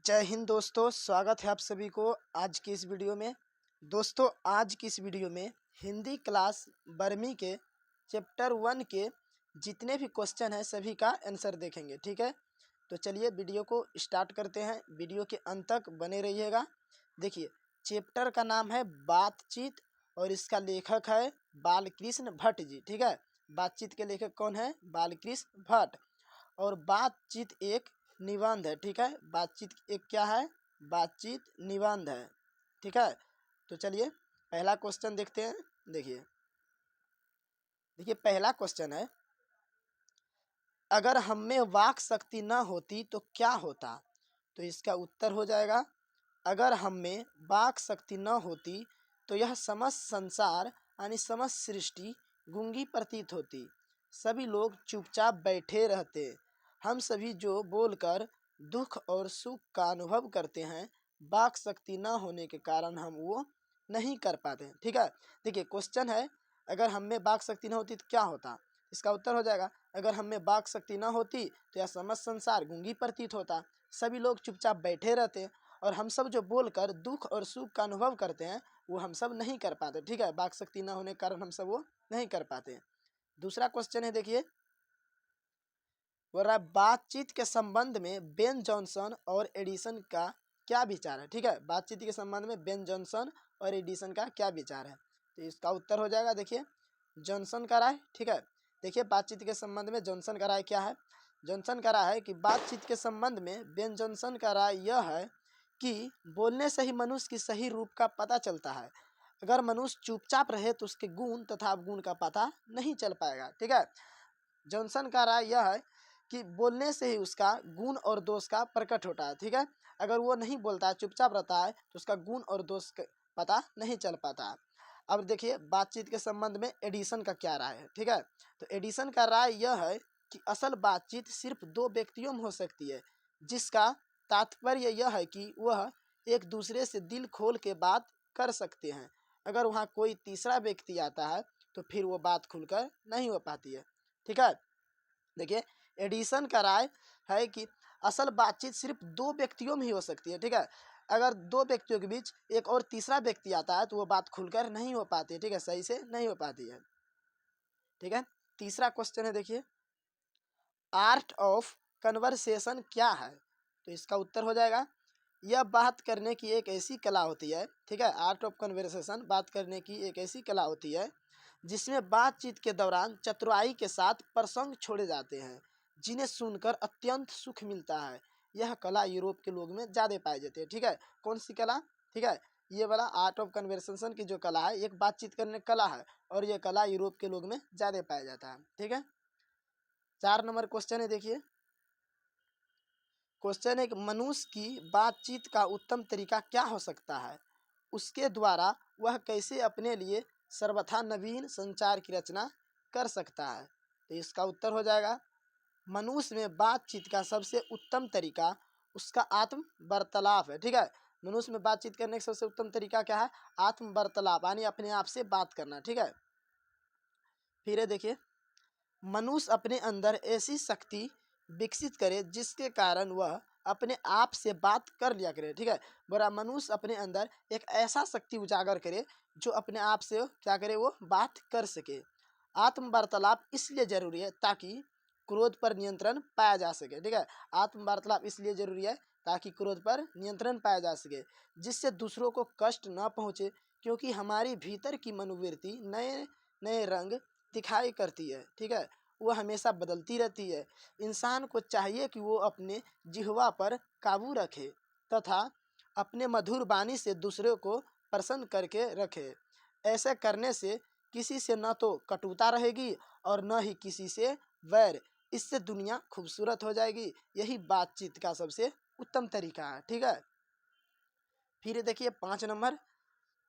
जय हिंद दोस्तों, स्वागत है आप सभी को आज की इस वीडियो में। दोस्तों, आज की इस वीडियो में हिंदी क्लास 12वीं के चैप्टर 1 के जितने भी क्वेश्चन हैं सभी का आंसर देखेंगे। ठीक है, तो चलिए वीडियो को स्टार्ट करते हैं। वीडियो के अंत तक बने रहिएगा। देखिए, चैप्टर का नाम है बातचीत और इसका लेखक है बालकृष्ण भट्ट जी। ठीक है, बातचीत के लेखक कौन है? बालकृष्ण भट्ट। और बातचीत एक निबंध है। ठीक है, बातचीत एक क्या है? बातचीत निबंध है। ठीक है, तो चलिए पहला क्वेश्चन देखते हैं। देखिए देखिए पहला क्वेश्चन है, अगर हम में वाक शक्ति न होती तो क्या होता? तो इसका उत्तर हो जाएगा, अगर हम में वाक शक्ति न होती तो यह समस्त संसार यानी समस्त सृष्टि गूंगी प्रतीत होती। सभी लोग चुपचाप बैठे रहते। हम सभी जो बोलकर दुख और सुख का अनुभव करते हैं, वाक शक्ति न होने के कारण हम वो नहीं कर पाते। ठीक है, देखिए क्वेश्चन है, अगर हम में वाक शक्ति न होती तो क्या होता? इसका उत्तर हो जाएगा, अगर हम में वाक शक्ति न होती तो यह समस्त संसार गूंगी प्रतीत होता। सभी लोग चुपचाप बैठे रहते और हम सब जो बोलकर दुख और सुख का अनुभव करते हैं वो हम सब नहीं कर पाते। ठीक है, वाक शक्ति न होने के कारण हम सब वो नहीं कर पाते। दूसरा क्वेश्चन है, देखिए बोल रहा है, बातचीत के संबंध में बेन जॉनसन और एडिसन का क्या विचार है? ठीक है, बातचीत के संबंध में बेन जॉनसन और एडिसन का क्या विचार है? तो इसका उत्तर हो जाएगा, देखिए जॉनसन का राय। ठीक है, देखिए बातचीत के संबंध में जॉनसन का राय क्या है? जॉनसन का राय है कि बातचीत के संबंध में बेन जॉनसन का राय यह है कि बोलने से ही मनुष्य की सही रूप का पता चलता है। अगर मनुष्य चुपचाप रहे तो उसके गुण तथा अवगुण का पता नहीं चल पाएगा। ठीक है, जॉनसन का राय यह है कि बोलने से ही उसका गुण और दोष का प्रकट होता है। ठीक है, अगर वो नहीं बोलता है, चुपचाप रहता है, तो उसका गुण और दोष का पता नहीं चल पाता है। अब देखिए बातचीत के संबंध में एडिसन का क्या राय है? ठीक है, तो एडिसन का राय यह है कि असल बातचीत सिर्फ दो व्यक्तियों में हो सकती है, जिसका तात्पर्य यह है कि वह एक दूसरे से दिल खोल के बात कर सकते हैं। अगर वहाँ कोई तीसरा व्यक्ति आता है तो फिर वो बात खुलकर नहीं हो पाती है। ठीक है, देखिए एडिसन का राय है कि असल बातचीत सिर्फ दो व्यक्तियों में ही हो सकती है। ठीक है, अगर दो व्यक्तियों के बीच एक और तीसरा व्यक्ति आता है तो वो बात खुलकर नहीं हो पाती है। ठीक है, सही से नहीं हो पाती है। ठीक है, तीसरा क्वेश्चन है, देखिए आर्ट ऑफ कन्वर्सेशन क्या है? तो इसका उत्तर हो जाएगा, यह बात करने की एक ऐसी कला होती है। ठीक है, आर्ट ऑफ कन्वर्सेशन बात करने की एक ऐसी कला होती है जिसमें बातचीत के दौरान चतुराई के साथ प्रसंग छोड़े जाते हैं जिन्हें सुनकर अत्यंत सुख मिलता है। यह कला यूरोप के लोग में ज़्यादा पाई जाती है। ठीक है, कौन सी कला? ठीक है, ये वाला आर्ट ऑफ कन्वर्सेशन की जो कला है एक बातचीत करने की कला है और ये कला यूरोप के लोग में ज़्यादा पाया जाता है। ठीक है, 4 नंबर क्वेश्चन है, देखिए क्वेश्चन है कि मनुष्य की बातचीत का उत्तम तरीका क्या हो सकता है? उसके द्वारा वह कैसे अपने लिए सर्वथा नवीन संचार की रचना कर सकता है? तो इसका उत्तर हो जाएगा, मनुष्य में बातचीत का सबसे उत्तम तरीका उसका आत्म वार्तालाप है। ठीक है, मनुष्य में बातचीत करने का सबसे उत्तम तरीका क्या है? आत्म वार्तालाप यानी अपने आप से बात करना। ठीक है, फिर है, देखिए मनुष्य अपने अंदर ऐसी शक्ति विकसित करे जिसके कारण वह अपने आप से बात कर लिया करे। ठीक है, बोला मनुष्य अपने अंदर एक ऐसा शक्ति उजागर करे जो अपने आप से क्या करे? वो बात कर सके। आत्म वार्तालाप इसलिए जरूरी है ताकि क्रोध पर नियंत्रण पाया जा सके। ठीक है, आत्म वार्तालाप इसलिए जरूरी है ताकि क्रोध पर नियंत्रण पाया जा सके, जिससे दूसरों को कष्ट न पहुँचे, क्योंकि हमारी भीतर की मनोवृत्ति नए नए रंग दिखाई करती है। ठीक है, वह हमेशा बदलती रहती है। इंसान को चाहिए कि वो अपने जिह्वा पर काबू रखे तथा अपने मधुर वाणी से दूसरों को प्रसन्न करके रखे। ऐसे करने से किसी से न तो कटुता रहेगी और न ही किसी से वैर। इससे दुनिया खूबसूरत हो जाएगी। यही बातचीत का सबसे उत्तम तरीका है। ठीक है, फिर देखिए 5 नंबर।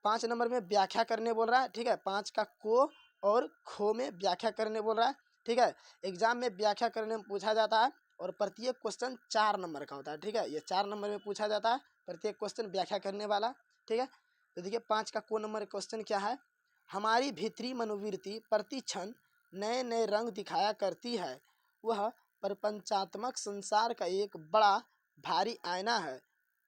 5 नंबर में व्याख्या करने बोल रहा है। ठीक है, 5 का को और खो में व्याख्या करने बोल रहा है। ठीक है, एग्जाम में व्याख्या करने में पूछा जाता है और प्रत्येक क्वेश्चन 4 नंबर का होता है। ठीक है, ये 4 नंबर में पूछा जाता है प्रत्येक क्वेश्चन व्याख्या करने वाला। ठीक है, तो देखिए 5 का को नंबर क्वेश्चन क्या है? हमारी भीतरी मनोवृत्ति प्रति क्षण नए नए रंग दिखाया करती है। वह प्रपंचात्मक संसार का एक बड़ा भारी आईना है।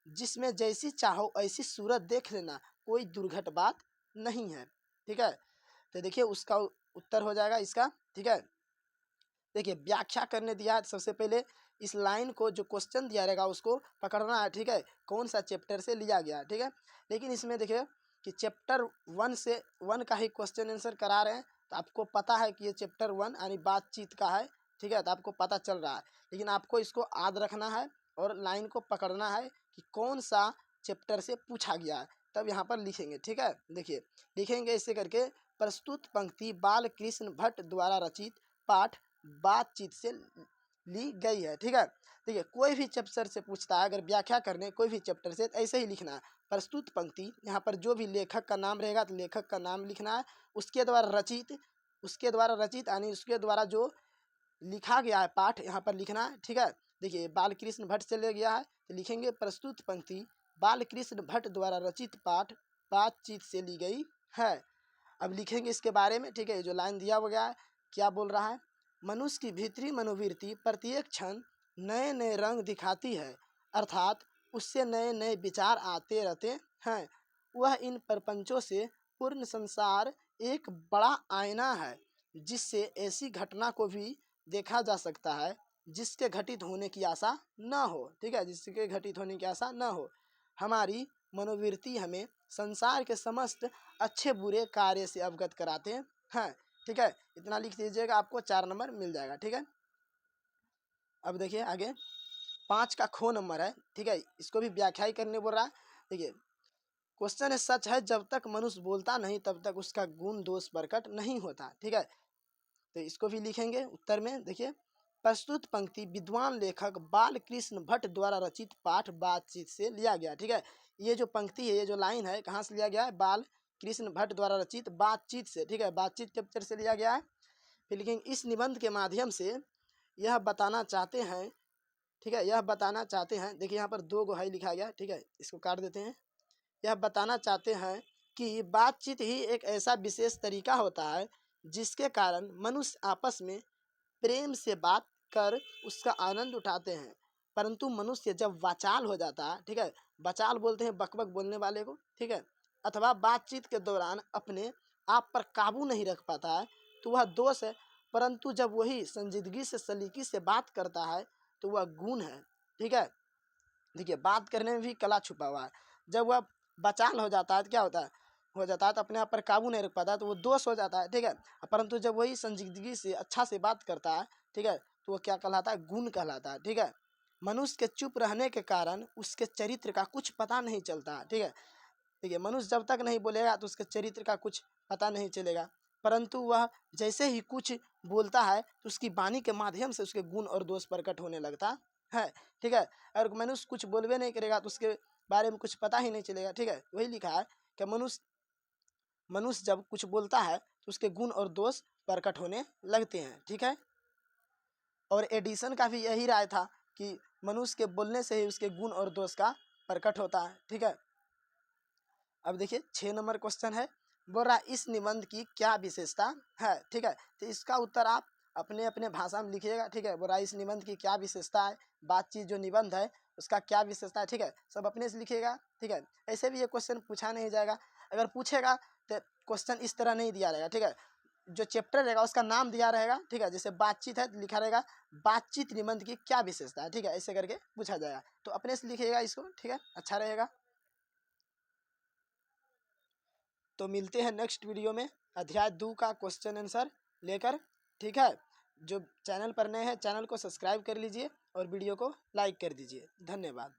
जिसमें जैसी चाहो ऐसी सूरत देख लेना, कोई दुर्घट बात नहीं है। ठीक है, तो देखिए उसका उत्तर हो जाएगा इसका। ठीक है, देखिए व्याख्या करने दिया है, सबसे पहले इस लाइन को जो क्वेश्चन दिया रहेगा उसको पकड़ना है। ठीक है, कौन सा चैप्टर से लिया गया है। ठीक है, लेकिन इसमें देखिए कि चैप्टर 1 से 1 का ही क्वेश्चन आंसर करा रहे हैं, तो आपको पता है कि ये चैप्टर 1 यानी बातचीत का है। ठीक है, तो आपको पता चल रहा है, लेकिन आपको इसको याद रखना है और लाइन को पकड़ना है कि कौन सा चैप्टर से पूछा गया है, तब यहाँ पर लिखेंगे। ठीक है, देखिए लिखेंगे ऐसे करके, प्रस्तुत पंक्ति बाल कृष्ण भट्ट द्वारा रचित पाठ बातचीत से ली गई है। ठीक है, देखिए कोई भी चैप्टर से पूछता है, अगर व्याख्या करने कोई भी चैप्टर से, तो ऐसे ही लिखना है, प्रस्तुत पंक्ति, यहाँ पर जो भी लेखक का नाम रहेगा तो लेखक का नाम लिखना है, उसके द्वारा रचित यानी उसके द्वारा जो लिखा गया है पाठ यहाँ पर लिखना है। ठीक है, देखिए बाल कृष्ण भट्ट से ले गया है, तो लिखेंगे प्रस्तुत पंक्ति बाल कृष्ण भट्ट द्वारा रचित पाठ बातचीत से ली गई है। अब लिखेंगे इसके बारे में। ठीक है, जो लाइन दिया हुआ गया है क्या बोल रहा है, मनुष्य की भीतरी मनोवृत्ति प्रत्येक क्षण नए नए रंग दिखाती है, अर्थात उससे नए नए विचार आते रहते हैं। वह इन प्रपंचों से पूर्ण संसार एक बड़ा आईना है, जिससे ऐसी घटना को भी देखा जा सकता है जिसके घटित होने की आशा न हो। ठीक है, जिसके घटित होने की आशा न हो। हमारी मनोवृत्ति हमें संसार के समस्त अच्छे बुरे कार्य से अवगत कराते हैं। ठीक है, इतना लिख दीजिएगा, आपको 4 नंबर मिल जाएगा। ठीक है, अब देखिए आगे 5 का खो नंबर है। ठीक है, इसको भी व्याख्या ही करने बोल रहा है। देखिए क्वेश्चन है, सच है जब तक मनुष्य बोलता नहीं तब तक उसका गुण दोष प्रकट नहीं होता। ठीक है, तो इसको भी लिखेंगे उत्तर में। देखिए प्रस्तुत पंक्ति विद्वान लेखक बाल कृष्ण भट्ट द्वारा रचित पाठ बातचीत से लिया गया। ठीक है, ये जो पंक्ति है, ये जो लाइन है, कहाँ से लिया गया है, बाल कृष्ण भट्ट द्वारा रचित बातचीत से। ठीक है, बातचीत चैप्टर से लिया गया है। फिर लिखेंगे इस निबंध के माध्यम से यह बताना चाहते हैं। ठीक है, यह बताना चाहते हैं, देखिए यहाँ पर 2 गो है लिखा गया। ठीक है, इसको काट देते हैं। यह बताना चाहते हैं कि बातचीत ही एक ऐसा विशेष तरीका होता है जिसके कारण मनुष्य आपस में प्रेम से बात कर उसका आनंद उठाते हैं, परंतु मनुष्य जब वाचाल हो जाता है, ठीक है, वाचाल बोलते हैं बकबक बोलने वाले को, ठीक है, अथवा बातचीत के दौरान अपने आप पर काबू नहीं रख पाता है, तो वह दोष है। परंतु जब वही संजीदगी से सलीकी से बात करता है तो वह गुण है। ठीक है, देखिए बात करने में भी कला छुपा हुआ है। जब वह बचाल हो जाता है तो क्या होता है, तो अपने आप पर काबू नहीं रख पाता, तो वो दोष हो जाता है। ठीक है, परंतु जब वही संजीदगी से अच्छा से बात करता है, ठीक है, तो वो क्या कहलाता है, गुण कहलाता है। ठीक है, मनुष्य के चुप रहने के कारण उसके चरित्र का कुछ पता नहीं चलता। ठीक है, देखिए मनुष्य जब तक नहीं बोलेगा तो उसके चरित्र का कुछ पता नहीं चलेगा, परंतु वह जैसे ही कुछ बोलता है तो उसकी वाणी के माध्यम से उसके गुण और दोष प्रकट होने लगता है। ठीक है, अगर मनुष्य कुछ बोलबे नहीं करेगा तो उसके बारे में कुछ पता ही नहीं चलेगा। ठीक है, वही लिखा है कि मनुष्य जब कुछ बोलता है तो उसके गुण और दोष प्रकट होने लगते हैं। ठीक है, और एडिसन का भी यही राय था कि मनुष्य के बोलने से ही उसके गुण और दोष का प्रकट होता है। ठीक है, अब देखिए 6 नंबर क्वेश्चन है, बोल रहा इस निबंध की क्या विशेषता है। ठीक है, तो इसका उत्तर आप अपने अपने भाषा में लिखिएगा। ठीक है, बोल रहा इस निबंध की क्या विशेषता है, बातचीत जो निबंध है उसका क्या विशेषता है। ठीक है, सब अपने से लिखिएगा। ठीक है, ऐसे भी ये क्वेश्चन पूछा नहीं जाएगा, अगर पूछेगा तो क्वेश्चन इस तरह नहीं दिया रहेगा। ठीक है, जो चैप्टर रहेगा उसका नाम दिया रहेगा। ठीक है, जैसे बातचीत है तो लिखा रहेगा बातचीत निबंध की क्या विशेषता है। ठीक है, ऐसे करके पूछा जाएगा, तो अपने से लिखिएगा इसको। ठीक है, अच्छा रहेगा। तो मिलते हैं नेक्स्ट वीडियो में अध्याय 2 का क्वेश्चन आंसर लेकर। ठीक है, जो चैनल पर नए हैं चैनल को सब्सक्राइब कर लीजिए और वीडियो को लाइक कर दीजिए। धन्यवाद।